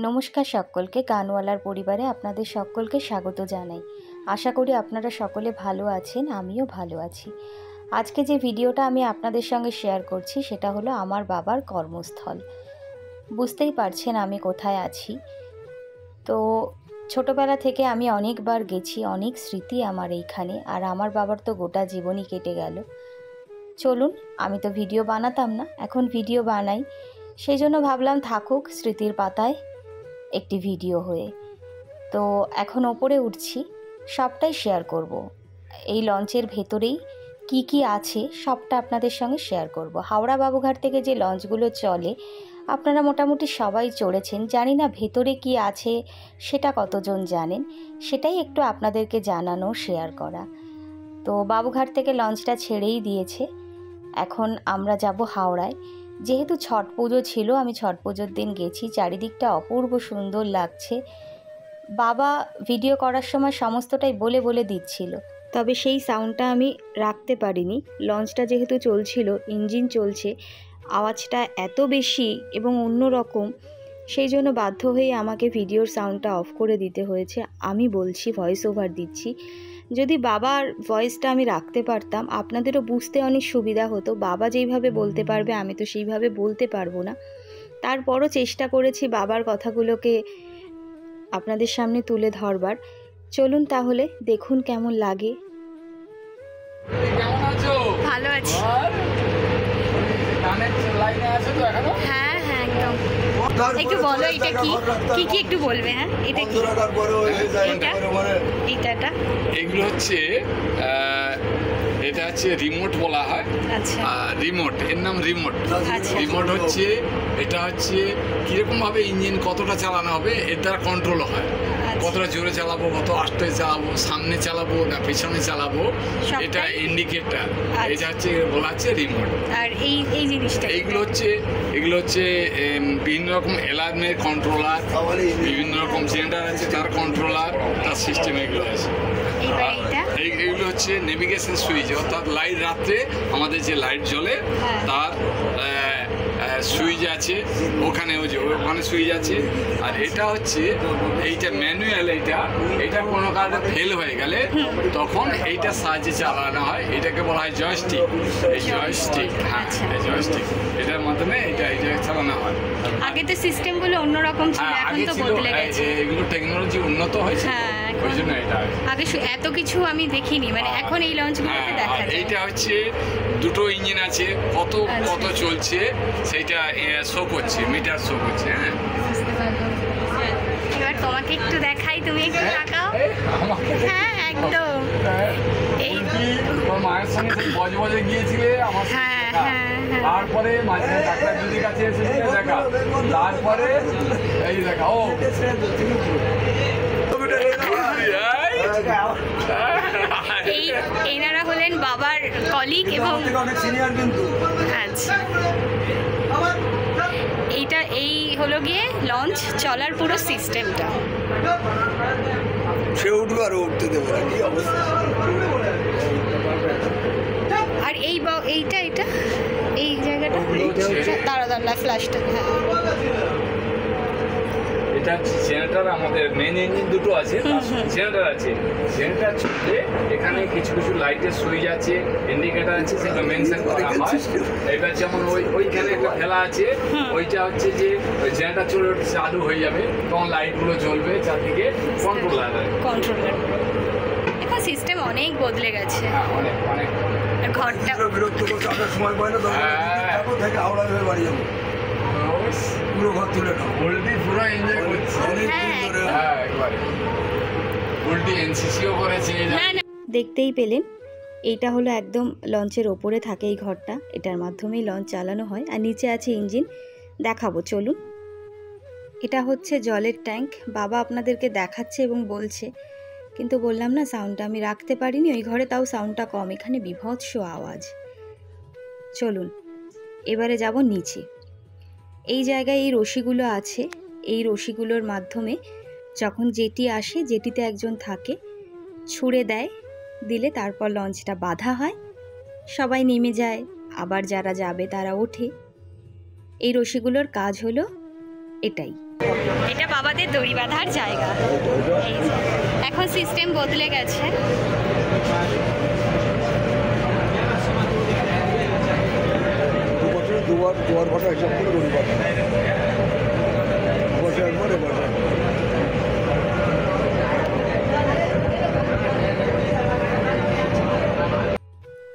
নমস্কার সকলকে, গানওয়ালার পরিবারে আপনাদের সকলকে স্বাগত জানাই। আশা করি আপনারা সকলে ভালো আছেন, আমিও ভালো আছি। আজকে যে ভিডিওটা আমি আপনাদের সঙ্গে শেয়ার করছি সেটা হলো আমার বাবার কর্মস্থল। বুঝতেই পারছেন আমি কোথায় আছি। তো ছোটোবেলা থেকে আমি অনেকবার গেছি, অনেক স্মৃতি আমার এইখানে। আর আমার বাবার তো গোটা জীবনই কেটে গেল। চলুন, আমি তো ভিডিও বানাতাম না, এখন ভিডিও বানাই। সেই জন্য ভাবলাম থাকুক স্মৃতির পাতায় একটি ভিডিও হয়ে। তো এখন ওপরে উঠছি, সবটাই শেয়ার করব। এই লঞ্চের ভেতরেই কি কি আছে সবটা আপনাদের সঙ্গে শেয়ার করব। হাওড়া বাবুঘাট থেকে যে লঞ্চগুলো চলে আপনারা মোটামুটি সবাই চড়েছেন, জানি না ভেতরে কি আছে সেটা কতজন জানেন, সেটাই একটু আপনাদেরকে জানানো, শেয়ার করা। তো বাবুঘাট থেকে লঞ্চটা ছেড়েই দিয়েছে, এখন আমরা যাব হাওড়ায়। যেহেতু ছট পুজো ছিল, আমি ছট পুজোর দিন গেছি, চারিদিকটা অপূর্ব সুন্দর লাগছে। বাবা ভিডিও করার সময় সমস্তটাই বলে বলে দিচ্ছিল, তবে সেই সাউন্ডটা আমি রাখতে পারিনি। লঞ্চটা যেহেতু চলছিল, ইঞ্জিন চলছে, আওয়াজটা এত বেশি এবং অন্যরকম, সেই জন্য বাধ্য হয়ে আমাকে ভিডিওর সাউন্ডটা অফ করে দিতে হয়েছে। আমি বলছি, ভয়েস ওভার দিচ্ছি। যদি বাবার ভয়েসটা আমি রাখতে পারতাম আপনাদেরও বুঝতে অনেক সুবিধা হতো। বাবা যেইভাবে বলতে পারবে আমি তো সেইভাবে বলতে পারবো না। তারপরও চেষ্টা করেছি বাবার কথাগুলোকে আপনাদের সামনে তুলে ধরবার। চলুন তাহলে দেখুন কেমন লাগে। ভালো আছি। হ্যাঁ হ্যাঁ একদম। একটু বলো এটা কি কি কি একটু বলবে। হ্যাঁ এটা কি, এটা এগুলো হচ্ছে এটা হচ্ছে রিমোট বলা হয়। আচ্ছা, রিমোট, এর নাম রিমোট। আচ্ছা। রিমোট হচ্ছে, এটা হচ্ছে কিরকম ভাবে ইঞ্জিন কতটা চালানো হবে এর দ্বারা কন্ট্রোল হয়। কতটা জোরে চালাবো, কত আস্তে চালাবো, সামনে চালাবো না পেছনে চালাবো, এটা ইন্ডিকেটর। এটা হচ্ছে বলা হচ্ছে রিমোট। আর এই জিনিসটা এগুলো হচ্ছে বিভিন্ন রকম অ্যালার্মের কন্ট্রোলার, বিভিন্ন রকম জেনারেটর আছে তার কন্ট্রোলার, তার সিস্টেম এগুলো আছে। এইগুলো হচ্ছে নেভিগেশন সুইচ, অর্থাৎ লাইট, রাত্রে আমাদের যে লাইট জ্বলে তার সুইচ আছে, ওখানে সুইচ আছে। আর এটা হচ্ছে এইটা ম্যানুয়াল, এইটা কোনো কারণে ফেল হয়ে গেলে তখন এইটার সাহায্যে চালানো হয়। এটাকে বলা হয় জয়স্টিক। এই জয়স্টিক, হ্যাঁ জয়স্টিক, এটার মাধ্যমে এটা চালানো হয়। আগে তো সিস্টেমগুলো অন্যরকম ছিল, এখন তো বদলে গেছে। এগুলো টেকনোলজি উন্নত হয়েছে, ওই জন্য এটা আগে এত কিছু আমি দেখিনি, মানে এখন এই লঞ্চগুলোতে দেখা যায়। এইটা হচ্ছে দুটো ইঞ্জিন আছে, কত কত চলছে সেইটা শো করছে, মিটার শো করছে। হ্যাঁ, এবার তোমাকে একটু দেখাই, তুমি একটু তাকাও। হ্যাঁ একদম। এই তোর মায়ের সঙ্গে সেই বজবজে গিয়েছিলে আমার, তারপরে মাঝে ডাক্তার দিদির কাছে এসে দেখা, তারপরে এই দেখা ও এনারা হলেন বাবার কলিগ এবং অনেক সিনিয়র কিন্তু। আচ্ছা, এইটা এই হলো গিয়ে লঞ্চ চলার পুরো সিস্টেমটা। সে উঠবে আর উঠতে দেবো না, কি অবস্থা। আর এইটা এই জায়গাটা দাঁড়া ফ্ল্যাশটা। হ্যাঁ, এটা হচ্ছে জেনারেটর। আমাদের মেন ইঞ্জিন দুটো আছে, জেনারেটর আছে। জেনারেটর চলতে এখানে কিছু কিছু লাইটের সুইচ আছে, ইন্ডিকেটর আছে, সেগুলো মেনশন করা হয়। এবার যেমন ওইখানে একটা ফেলা আছে, ওইটা হচ্ছে যে জেনারেটর চলে চালু হয়ে যাবে, তখন লাইটগুলো জ্বলবে চারদিকে। কন্ট্রোলার এখন সিস্টেম অনেক বদলে গেছে। হ্যাঁ, অনেক অনেক। ঘরটা বিরক্ত করতে আসার সময় পাই না, তখন থেকে হাওড়া হয়ে বাড়ি যাবো, পুরো ঘর তুলে নাও। উল্টি পুরো এনজয় করছে। হ্যাঁ, একবারে উল্টি এনসিসিও করেছে। দেখতেই পেলেন, এইটা হলো একদম লঞ্চের ওপরে থাকে এই ঘরটা, এটার মাধ্যমেই লঞ্চ চালানো হয়। আর নিচে আছে ইঞ্জিন, দেখাবো চলুন। এটা হচ্ছে জলের ট্যাঙ্ক, বাবা আপনাদেরকে দেখাচ্ছে এবং বলছে, কিন্তু বললাম না সাউন্ডটা আমি রাখতে পারিনি ওই ঘরে, তাও সাউন্ডটা কম, এখানে বিভৎস আওয়াজ। চলুন এবারে যাব নিচে। এই জায়গায় এই রশিগুলো আছে, এই রশিগুলোর মাধ্যমে যখন জেটি আসে, জেটিতে একজন থাকে, ছুঁড়ে দেয়, দিলে তারপর লঞ্চটা বাঁধা হয়, সবাই নেমে যায়, আবার যারা যাবে তারা ওঠে। এই রশিগুলোর কাজ হলো এটাই। এটা বাবাদের দড়ি বাঁধার জায়গা। এই যে, এখন সিস্টেম বদলে গেছে। দুবার ভাটা হিসাব করে দড়ি বাঁধা, বছর একবার এবার।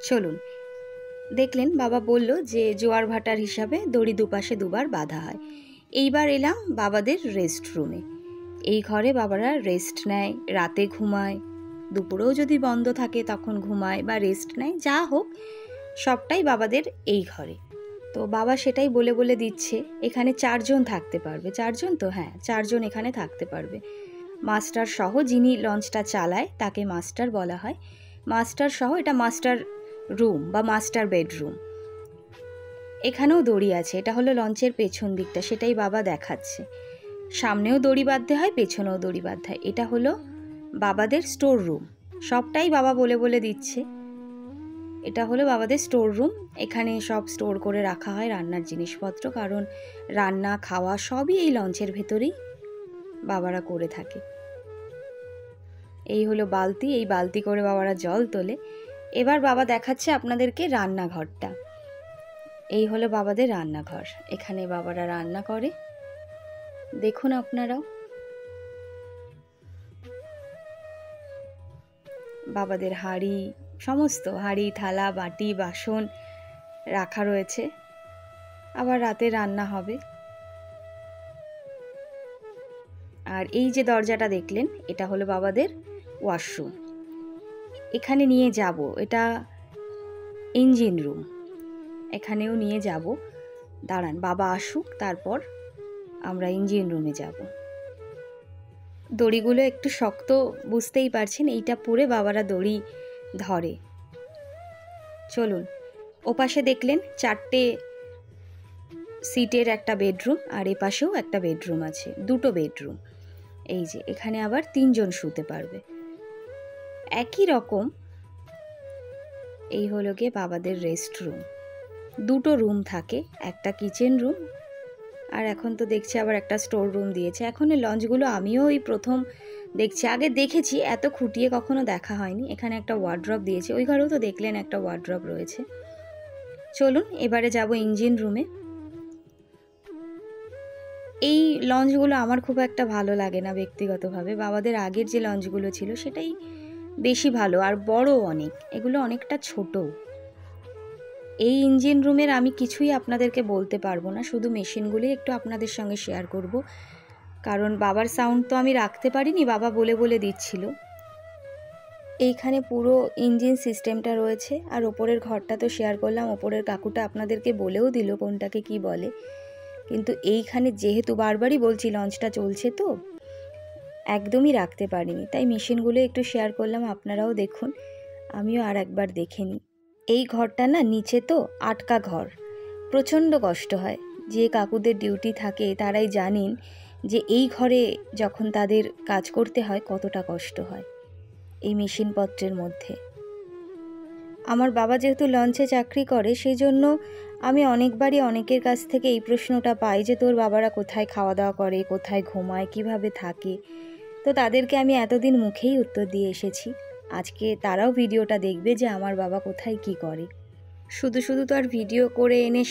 চলুন, দেখলেন বাবা বলল যে জোয়ার ভাটার হিসাবে দড়ি দুপাশে দুবার বাঁধা হয়। এইবার এলাম বাবাদের রেস্ট রুমে। এই ঘরে বাবারা রেস্ট নেয়, রাতে ঘুমায়, দুপুরেও যদি বন্ধ থাকে তখন ঘুমায় বা রেস্ট নেয়, যা হোক সবটাই বাবাদের এই ঘরে। তো বাবা সেটাই বলে বলে দিচ্ছে এখানে 4 জন থাকতে পারবে। 4 জন তো? হ্যাঁ, 4 জন এখানে থাকতে পারবে। মাস্টার সহ, যিনি লঞ্চটা চালায় তাকে মাস্টার বলা হয়। মাস্টার সহ এটা মাস্টার রুম বা মাস্টার বেডরুম। এখানেও দড়ি আছে, এটা হলো লঞ্চের পেছন দিকটা, সেটাই বাবা দেখাচ্ছে। সামনেও দড়ি বাঁধতে হয়, পেছনেও দড়ি বাঁধতে হয়। এটা হলো বাবাদের স্টোর রুম, সবটাই বাবা বলে বলে দিচ্ছে। এটা হলো বাবাদের স্টোর রুম, এখানে সব স্টোর করে রাখা হয় রান্নার জিনিসপত্র, কারণ রান্না খাওয়া সবই এই লঞ্চের ভেতরেই বাবারা করে থাকে। এই হলো বালতি, এই বালতি করে বাবারা জল তোলে। এবার বাবা দেখাচ্ছে আপনাদেরকে রান্নাঘরটা। এই হলো বাবাদের রান্নাঘর, এখানে বাবারা রান্না করে, দেখুন আপনারাও। বাবাদের হাঁড়ি, সমস্ত হাঁড়ি থালা বাটি বাসন রাখা রয়েছে, আবার রাতে রান্না হবে। আর এই যে দরজাটা দেখলেন, এটা হলো বাবাদের ওয়াশরুম। এখানে নিয়ে যাব, এটা ইঞ্জিন রুম, এখানেও নিয়ে যাব। দাঁড়ান বাবা আসুক, তারপর আমরা ইঞ্জিন রুমে যাব। দড়িগুলো একটু শক্ত, বুঝতেই পারছেন, এইটা পরে বাবারা দড়ি ধরে। চলুন, ওপাশে দেখলেন 4টে সিটের একটা বেডরুম, আর এপাশেও একটা বেডরুম আছে, 2টো বেডরুম। এই যে এখানে আবার 3 জন শুতে পারবে, একই রকম। এই হলো গিয়ে বাবাদের রেস্ট রুম। 2টো রুম থাকে, একটা কিচেন রুম, আর এখন তো দেখছি আবার একটা স্টোর রুম দিয়েছে। এখন এই লঞ্চগুলো আমিও এই প্রথম দেখছি, আগে দেখেছি, এত খুঁটিয়ে কখনো দেখা হয়নি। এখানে একটা ওয়ার্ড্রপ দিয়েছে, ওই ঘরেও তো দেখলেন একটা ওয়ার্ড্রপ রয়েছে। চলুন এবারে যাব ইঞ্জিন রুমে। এই লঞ্চগুলো আমার খুব একটা ভালো লাগে না ব্যক্তিগতভাবে। বাবাদের আগের যে লঞ্চগুলো ছিল সেটাই বেশি ভালো, আর বড় অনেক, এগুলো অনেকটা ছোট। এই ইঞ্জিন রুমের আমি কিছুই আপনাদেরকে বলতে পারবো না, শুধু মেশিনগুলোই একটু আপনাদের সঙ্গে শেয়ার করব, কারণ বাবার সাউন্ড তো আমি রাখতে পারিনি, বাবা বলে বলে দিচ্ছিল। এইখানে পুরো ইঞ্জিন সিস্টেমটা রয়েছে, আর ওপরের ঘরটা তো শেয়ার করলাম, ওপরের কাকুটা আপনাদেরকে বলেও দিল কোনটাকে কি বলে। কিন্তু এইখানে যেহেতু বারবারই বলছি লঞ্চটা চলছে তো একদমই রাখতে পারিনি, তাই মেশিনগুলো একটু শেয়ার করলাম, আপনারাও দেখুন, আমিও আর একবার দেখে নিই। এই ঘরটা না নিচে তো আটকা ঘর, প্রচণ্ড কষ্ট হয়। যে কাকুদের ডিউটি থাকে তারাই জানেন যে এই ঘরে যখন তাদের কাজ করতে হয় কতটা কষ্ট হয় এই মেশিনপত্রের মধ্যে। আমার বাবা যেহেতু লঞ্চে চাকরি করে, সেই জন্য আমি অনেকবারই অনেকের কাছ থেকে এই প্রশ্নটা পাই যে তোর বাবারা কোথায় খাওয়া দাওয়া করে, কোথায় ঘুমায়, কিভাবে থাকে। তো তাদেরকে আমি এতদিন মুখেই উত্তর দিয়ে এসেছি, আজকে তারাও ভিডিওটা দেখবে যে আমার বাবা কোথায় কি করে। শুধু শুধু তো আর ভিডিও করে এনে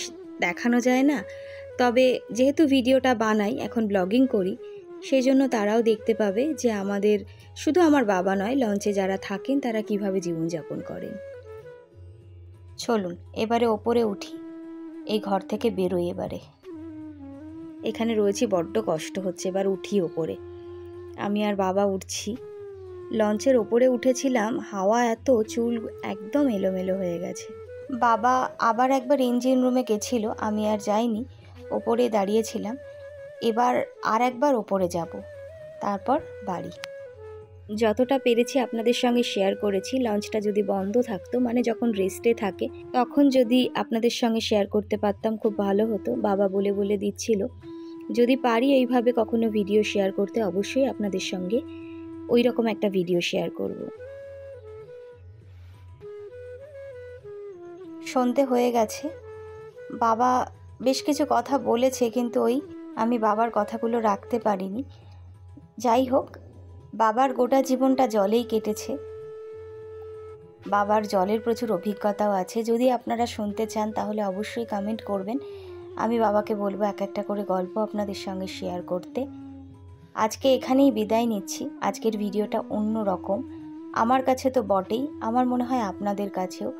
দেখানো যায় না, তবে যেহেতু ভিডিওটা বানাই, এখন ব্লগিং করি, সেই জন্য তারাও দেখতে পাবে যে আমাদের, শুধু আমার বাবা নয়, লঞ্চে যারা থাকেন তারা কিভাবে জীবনযাপন করেন। চলুন এবারে ওপরে উঠি, এই ঘর থেকে বেরোই এবারে। এখানে রয়েছি, বড্ড কষ্ট হচ্ছে, এবার উঠি ওপরে। আমি আর বাবা উঠছি। লঞ্চের ওপরে উঠেছিলাম, হাওয়া এত, চুল একদম এলোমেলো হয়ে গেছে। বাবা আবার একবার ইঞ্জিন রুমে গেছিল, আমি আর যাইনি, ওপরে দাঁড়িয়েছিলাম। এবার আর একবার ওপরে যাব, তারপর বাড়ি। যতটা পেরেছি আপনাদের সঙ্গে শেয়ার করেছি। লঞ্চটা যদি বন্ধ থাকতো, মানে যখন রেস্টে থাকে, তখন যদি আপনাদের সঙ্গে শেয়ার করতে পারতাম খুব ভালো হতো। বাবা বলে বলে দিচ্ছিল, যদি পারি এইভাবে কখনো ভিডিও শেয়ার করতে, অবশ্যই আপনাদের সঙ্গে ওই রকম একটা ভিডিও শেয়ার করব। সন্ধে হয়ে গেছে, বাবা বেশ কিছু কথা বলেছে, কিন্তু ওই আমি বাবার কথাগুলো রাখতে পারিনি। যাই হোক, বাবার গোটা জীবনটা জলেই কেটেছে। বাবার জলের প্রচুর অভিজ্ঞতাও আছে। যদি আপনারা শুনতে চান তাহলে অবশ্যই কমেন্ট করবেন। আমি বাবাকে বলবো এক একটা করে গল্প আপনাদের সঙ্গে শেয়ার করতে। আজকে এখানেই বিদায় নিচ্ছি। আজকের ভিডিওটা অন্য রকম, আমার কাছে তো বটেই, আমার মনে হয় আপনাদের কাছেও।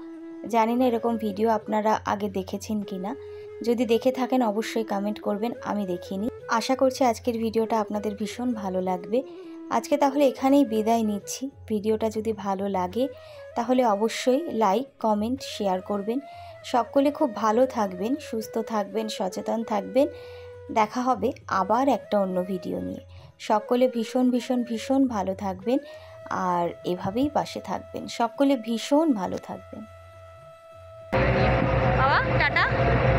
জানি না এরকম ভিডিও আপনারা আগে দেখেছেন কি না। যদি দেখে থাকেন অবশ্যই কমেন্ট করবেন, আমি দেখিনি। আশা করছি আজকের ভিডিওটা আপনাদের ভীষণ ভালো লাগবে। আজকে তাহলে এখানেই বিদায় নিচ্ছি। ভিডিওটা যদি ভালো লাগে তাহলে অবশ্যই লাইক, কমেন্ট, শেয়ার করবেন। সকলে খুব ভালো থাকবেন, সুস্থ থাকবেন, সচেতন থাকবেন। দেখা হবে আবার একটা অন্য ভিডিও নিয়ে। সকলে ভীষণ ভীষণ ভীষণ ভালো থাকবেন আর এভাবেই পাশে থাকবেন। সকলে ভীষণ ভালো থাকবেন। বাবা টাটা।